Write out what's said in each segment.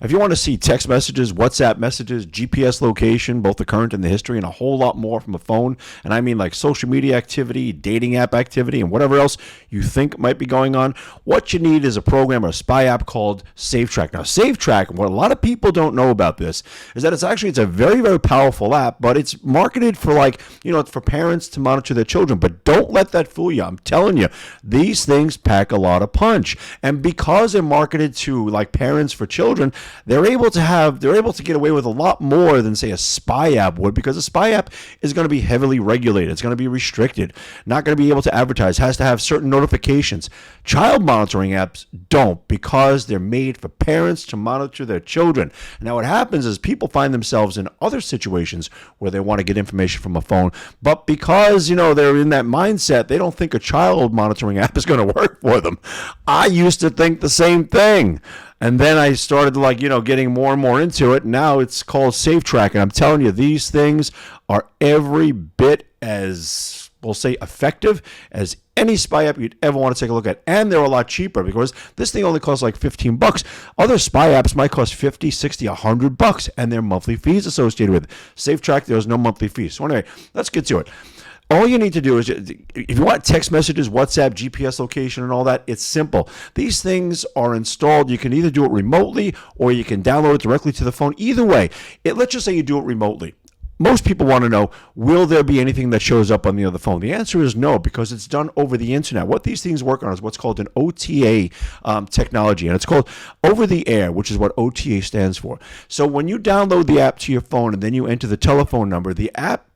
If you want to see text messages, WhatsApp messages, GPS location, both the current and the history, and a whole lot more from a phone, and I mean like social media activity, dating app activity, and whatever else you think might be going on, what you need is a program or a spy app called SafeTrack. Now, SafeTrack, what a lot of people don't know about this is that it's a very, very powerful app, but it's marketed for for parents to monitor their children. But don't let that fool you. I'm telling you, these things pack a lot of punch. And because they're marketed to like parents for children, they're able to get away with a lot more than say a spy app would, because a spy app is going to be heavily regulated. It's going to be restricted, not going to be able to advertise, has to have certain notifications. Child monitoring apps don't, because they're made for parents to monitor their children. Now what happens is people find themselves in other situations where they want to get information from a phone, but because they're in that mindset, they don't think a child monitoring app is going to work for them. I used to think the same thing. And then I started getting more and more into it. Now it's called SafeTrack. And I'm telling you, these things are every bit as, we'll say, effective as any spy app you'd ever want to take a look at. And they're a lot cheaper, because this thing only costs like $15. Other spy apps might cost $50, $60, $100, and there are monthly fees associated with it. SafeTrack, there's no monthly fees. So anyway, let's get to it. All you need to do is, if you want text messages, WhatsApp, GPS location, and all that, it's simple. These things are installed. You can either do it remotely or you can download it directly to the phone. Either way, let's just say you do it remotely. Most people want to know, will there be anything that shows up on the other phone? The answer is no, because it's done over the internet. What these things work on is what's called an OTA technology, and it's called over the air, which is what OTA stands for. So when you download the app to your phone and then you enter the telephone number, the app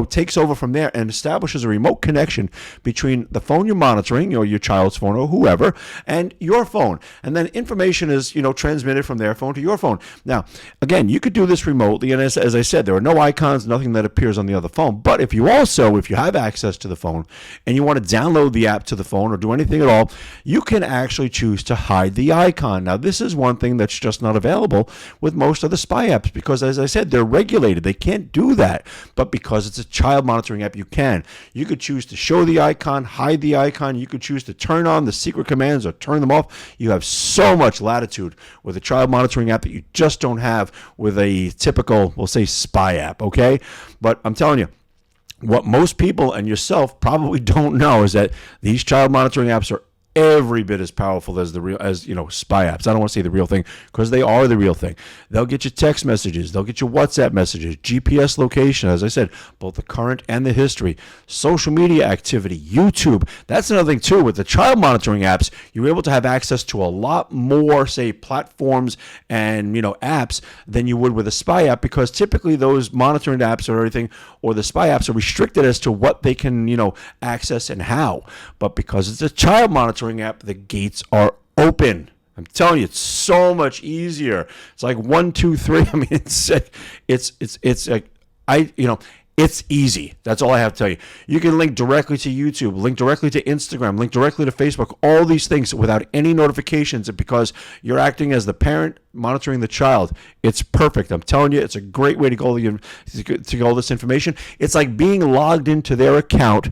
takes over from there and establishes a remote connection between the phone you're monitoring, or your child's phone or whoever, and your phone. And then information is, transmitted from their phone to your phone. Now, again, you could do this remotely. And as I said, there are no icons, nothing that appears on the other phone. But if you have access to the phone and you want to download the app to the phone or do anything at all, you can actually choose to hide the icon. Now, this is one thing that's just not available with most of the spy apps, because as I said, they're regulated. They can't do that. But because it's a child monitoring app, you can. You could choose to show the icon, hide the icon. You could choose to turn on the secret commands or turn them off. You have so much latitude with a child monitoring app that you just don't have with a typical, we'll say, spy app, okay? But I'm telling you, what most people and yourself probably don't know is that these child monitoring apps are every bit as powerful as spy apps. I don't want to say the real thing, because they are the real thing. They'll get you text messages, they'll get you WhatsApp messages, GPS location, as I said, both the current and the history, social media activity, YouTube. That's another thing too. With the child monitoring apps, you're able to have access to a lot more, say, platforms and apps than you would with a spy app, because typically those monitoring apps or everything, or the spy apps, are restricted as to what they can access and how. But because it's a child monitoring app, the gates are open. I'm telling you, it's so much easier. It's like 1, 2, 3. I mean, it's easy. That's all I have to tell you. You can link directly to YouTube, link directly to Instagram, link directly to Facebook, all these things without any notifications, because you're acting as the parent monitoring the child. It's perfect. I'm telling you, it's a great way to get all this information. It's like being logged into their account,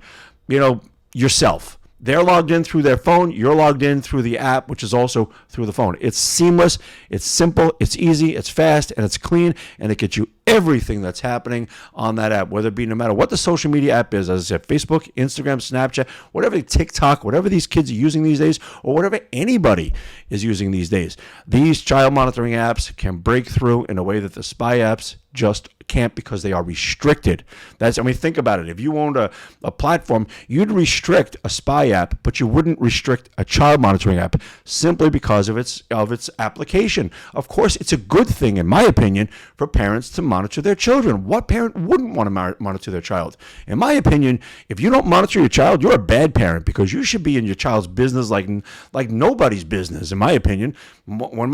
yourself. They're logged in through their phone. You're logged in through the app, which is also through the phone. It's seamless. It's simple. It's easy. It's fast. And it's clean. And it gets you everything that's happening on that app, whether it be no matter what the social media app is, as I said, Facebook, Instagram, Snapchat, whatever, TikTok, whatever these kids are using these days, or whatever anybody is using these days. These child monitoring apps can break through in a way that the spy apps just can't, because they are restricted. Think about it. If you owned a platform, you'd restrict a spy app, but you wouldn't restrict a child monitoring app, simply because of its application. Of course, it's a good thing, in my opinion, for parents to monitor their children. What parent wouldn't want to monitor their child? In my opinion, if you don't monitor your child, you're a bad parent, because you should be in your child's business like nobody's business, in my opinion. When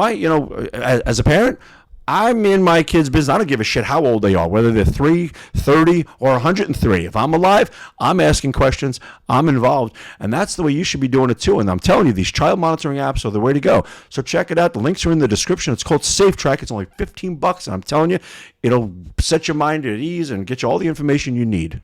as a parent, I'm in my kids' business. I don't give a shit how old they are, whether they're 3, 30, or 103. If I'm alive, I'm asking questions. I'm involved. And that's the way you should be doing it too. And I'm telling you, these child monitoring apps are the way to go. So check it out. The links are in the description. It's called SafeTrack. It's only $15. And I'm telling you, it'll set your mind at ease and get you all the information you need.